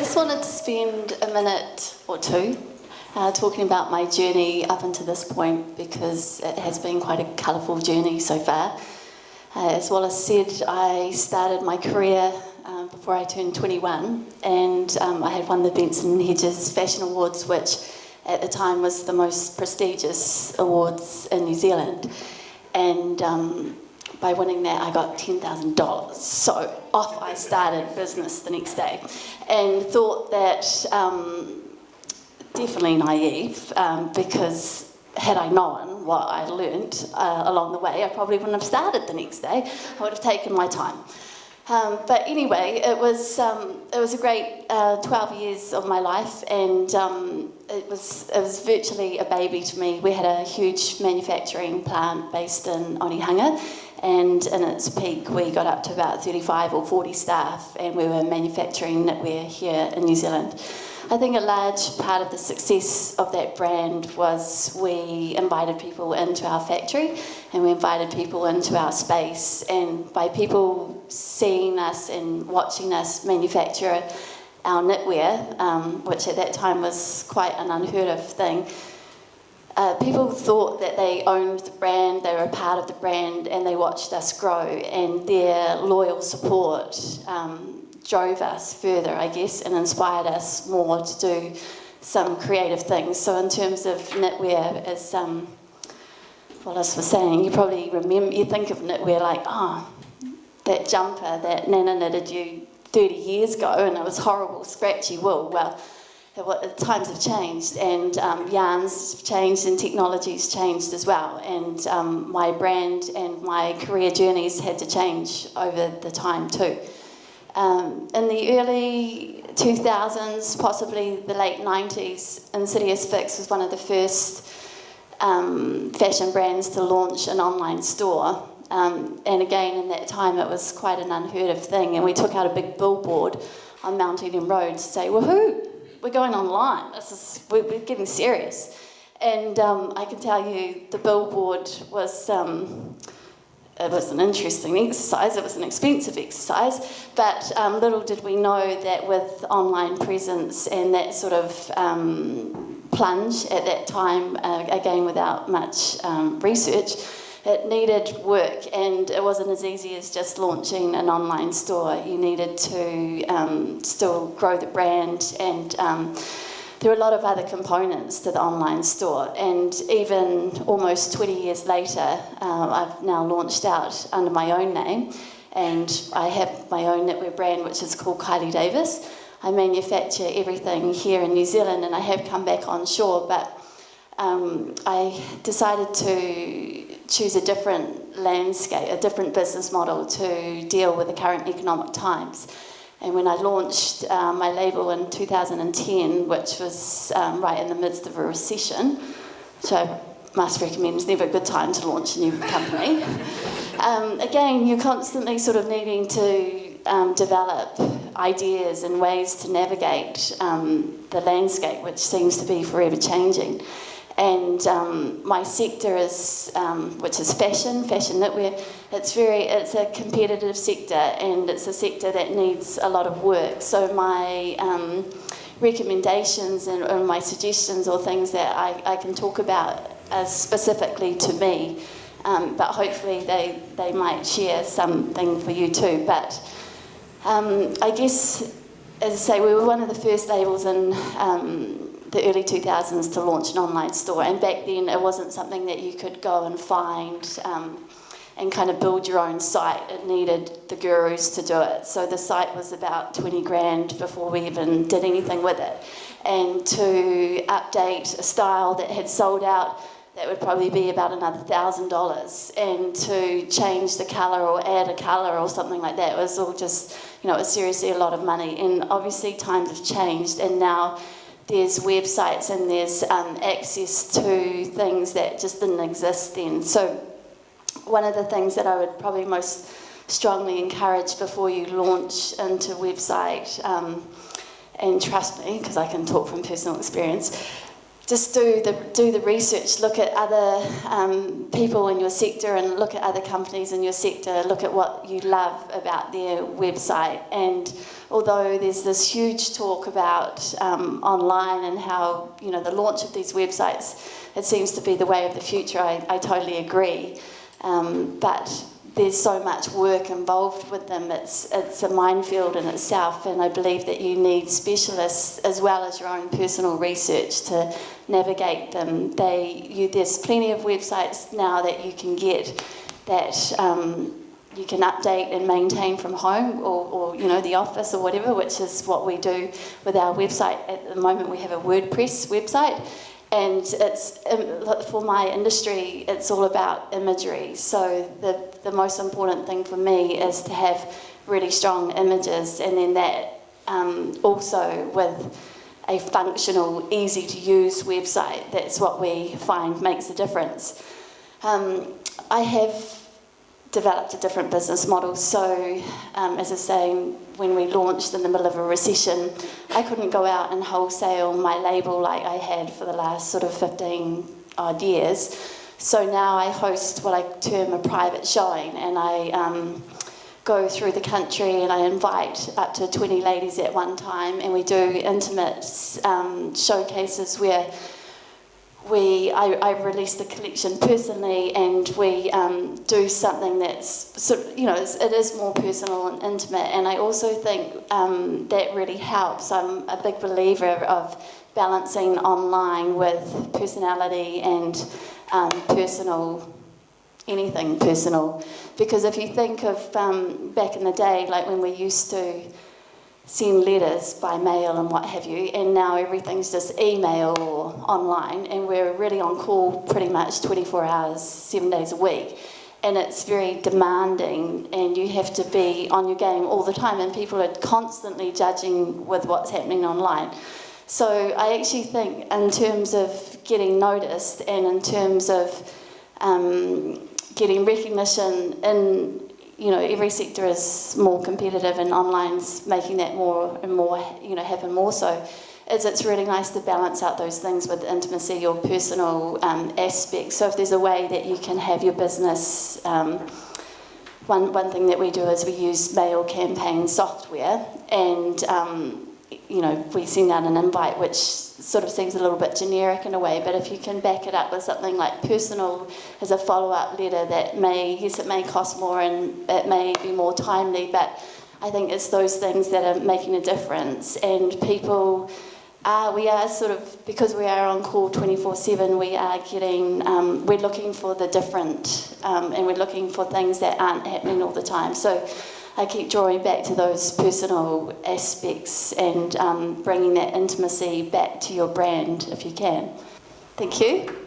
just wanted to spend a minute or two talking about my journey up until this point, because it has been quite a colourful journey so far. As Wallace said, I started my career before I turned 21, and I had won the Benson Hedges Fashion Awards, which at the time was the most prestigious awards in New Zealand. And by winning that, I got $10,000. So off I started business the next day, and thought that, definitely naive, because had I known what I learnt along the way, I probably wouldn't have started the next day. I would have taken my time. But anyway, it was a great 12 years of my life, and it was virtually a baby to me. We had a huge manufacturing plant based in Onehunga, and in its peak we got up to about 35 or 40 staff, and we were manufacturing knitwear here in New Zealand. I think a large part of the success of that brand was we invited people into our factory, and we invited people into our space, and by people seeing us and watching us manufacture our knitwear, which at that time was quite an unheard of thing, people thought that they owned the brand, they were a part of the brand, and they watched us grow, and their loyal support drove us further, I guess, and inspired us more to do some creative things. So in terms of knitwear, as Wallace was saying, you probably remember, you think of knitwear like, oh, that jumper that Nana knitted you 30 years ago, and it was horrible, scratchy wool. Well, times have changed, and yarns have changed, and technology's changed as well, and my brand and my career journeys had to change over the time too. In the early 2000s, possibly the late 90s, Insidious Fix was one of the first fashion brands to launch an online store. And again, in that time, it was quite an unheard of thing. And we took out a big billboard on Mount Eden Road to say, woohoo, we're going online. We're getting serious. And I can tell you, the billboard was... it was an interesting exercise, it was an expensive exercise, but little did we know that with online presence and that sort of plunge at that time, again without much research, it needed work, and it wasn't as easy as just launching an online store. You needed to still grow the brand, and there were a lot of other components to the online store, and even almost 20 years later, I've now launched out under my own name, and I have my own knitwear brand, which is called Kylee Davis. I manufacture everything here in New Zealand, and I have come back on shore, but I decided to choose a different landscape, a different business model to deal with the current economic times. And when I launched my label in 2010, which was right in the midst of a recession, which I must recommend is never a good time to launch a new company, again, you're constantly sort of needing to develop ideas and ways to navigate the landscape, which seems to be forever changing. And my sector is, which is fashion knitwear. It's a competitive sector, and it's a sector that needs a lot of work. So my recommendations and my suggestions, or things that I can talk about specifically to me, but hopefully they might share something for you too. But I guess, as I say, we were one of the first labels in the early 2000s to launch an online store, and back then it wasn't something that you could go and find and kind of build your own site. It needed the gurus to do it. So the site was about 20 grand before we even did anything with it. And to update a style that had sold out, that would probably be about another $1,000. And to change the colour or add a colour or something like that, it was all just, it was seriously a lot of money. And obviously times have changed, and now there's websites and there's access to things that just didn't exist then. So one of the things that I would probably most strongly encourage before you launch into a website, and trust me, because I can talk from personal experience, just do the research, look at other people in your sector and look at other companies in your sector, look at what you love about their website. And although there's this huge talk about online and how, you know, the launch of these websites, it seems to be the way of the future, I totally agree. But there's so much work involved with them. It's a minefield in itself, and I believe that you need specialists as well as your own personal research to navigate them. There's plenty of websites now that you can get that you can update and maintain from home or you know, the office or whatever, which is what we do with our website. At the moment we have a WordPress website, and it's, for my industry, it's all about imagery. So the most important thing for me is to have really strong images, and then that also with a functional, easy to use website. That's what we find makes a difference. I have developed a different business model. So, as I say, when we launched in the middle of a recession, I couldn't go out and wholesale my label like I had for the last sort of 15 odd years. So now I host what I term a private showing, and I go through the country and I invite up to 20 ladies at one time, and we do intimate showcases where I release the collection personally, and we do something that's sort of, you know, it is more personal and intimate. And I also think that really helps. I'm a big believer of balancing online with personality and personal, anything personal. Because if you think of back in the day, like when we used to send letters by mail and what have you, and now everything's just email or online, and we're really on call pretty much 24 hours, 7 days a week, and it's very demanding, and you have to be on your game all the time, and people are constantly judging with what's happening online. So I actually think in terms of getting noticed and in terms of getting recognition in, you know, every sector is more competitive, and online's making that more and more, you know, happen more so. It's really nice to balance out those things with intimacy or personal aspects. So if there's a way that you can have your business, one thing that we do is we use mail campaign software, and you know, we send out an invite which sort of seems a little bit generic in a way, but if you can back it up with something like personal as a follow-up letter, that may, yes, it may cost more and it may be more timely, but I think it's those things that are making a difference. And people we are sort of, because we are on call 24/7, we are getting, we're looking for the different, and we're looking for things that aren't happening all the time. So I keep drawing back to those personal aspects and bringing that intimacy back to your brand if you can. Thank you.